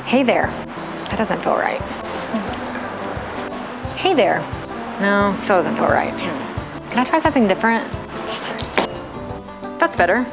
Hey there. That doesn't feel right. Hey there. No, still doesn't feel right. Can I try something different? That's better.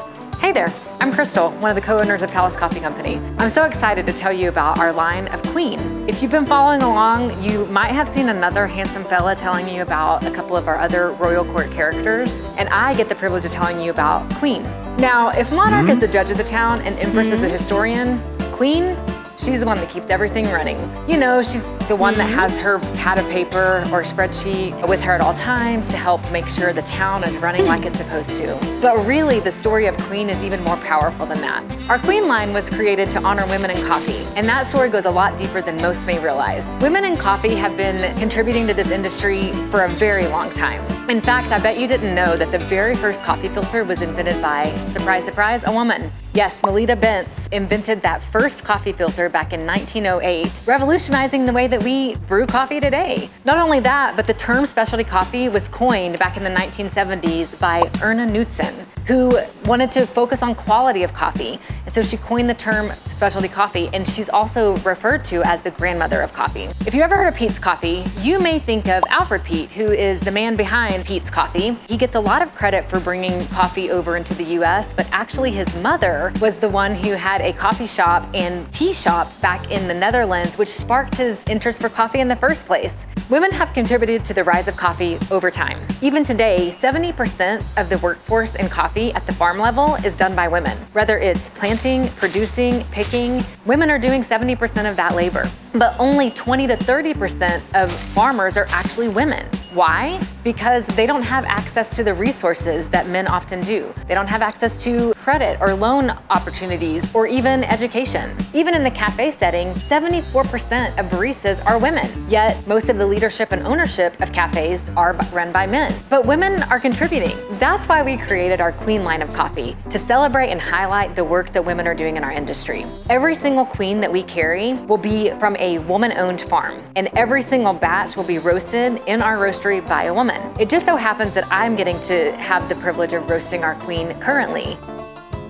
Hey there. I'm Krystal, one of the co-owners of Palace Coffee Company. I'm so excited to tell you about our line of Queen. If you've been following along, you might have seen another handsome fella telling you about a couple of our other royal court characters, and I get the privilege of telling you about Queen. Now, if Monarch is the judge of the town and Empress is the historian, Queen, she's the one that keeps everything running. You know, she's the one that has her pad of paper or spreadsheet with her at all times to help make sure the town is running like it's supposed to. But really, the story of Queen is even more powerful than that. Our Queen line was created to honor women in coffee, and that story goes a lot deeper than most may realize. Women in coffee have been contributing to this industry for a very long time. In fact, I bet you didn't know that the very first coffee filter was invented by, surprise, surprise, a woman. Yes, Melita Bentz invented that first coffee filter back in 1908, revolutionizing the way that we brew coffee today. Not only that, but the term specialty coffee was coined back in the 1970s by Erna Knudsen, who wanted to focus on quality of coffee. And so she coined the term specialty coffee, and she's also referred to as the grandmother of coffee. If you ever heard of Peet's Coffee, you may think of Alfred Peet, who is the man behind Peet's Coffee. He gets a lot of credit for bringing coffee over into the US, but actually his mother was the one who had a coffee shop and tea shop back in the Netherlands, which sparked his interest for coffee in the first place. Women have contributed to the rise of coffee over time. Even today, 70% of the workforce in coffee at the farm level is done by women. Whether it's planting, producing, picking, women are doing 70% of that labor. But only 20 to 30% of farmers are actually women. Why? Because they don't have access to the resources that men often do. They don't have access to credit or loan opportunities or even education. Even in the cafe setting, 74% of baristas are women. Yet most of the leadership and ownership of cafes are run by men. But women are contributing. That's why we created our Queen line of coffee, to celebrate and highlight the work that women are doing in our industry. Every single queen that we carry will be from a woman-owned farm, and every single batch will be roasted in our roastery by a woman. It just so happens that I'm getting to have the privilege of roasting our queen currently.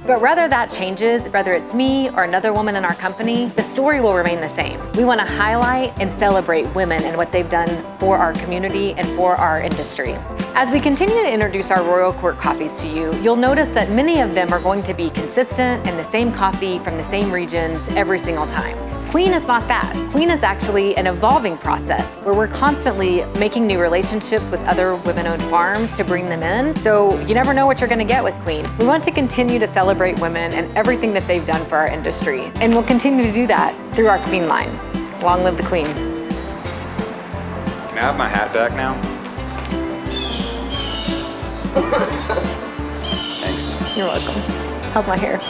But whether that changes, whether it's me or another woman in our company, the story will remain the same. We want to highlight and celebrate women and what they've done for our community and for our industry. As we continue to introduce our Royal Court coffees to you, you'll notice that many of them are going to be consistent and the same coffee from the same regions every single time. Queen is not that. Queen is actually an evolving process where we're constantly making new relationships with other women-owned farms to bring them in. So you never know what you're going to get with Queen. We want to continue to celebrate women and everything that they've done for our industry. And we'll continue to do that through our Queen line. Long live the Queen. Can I have my hat back now? Thanks. You're welcome. How's my hair?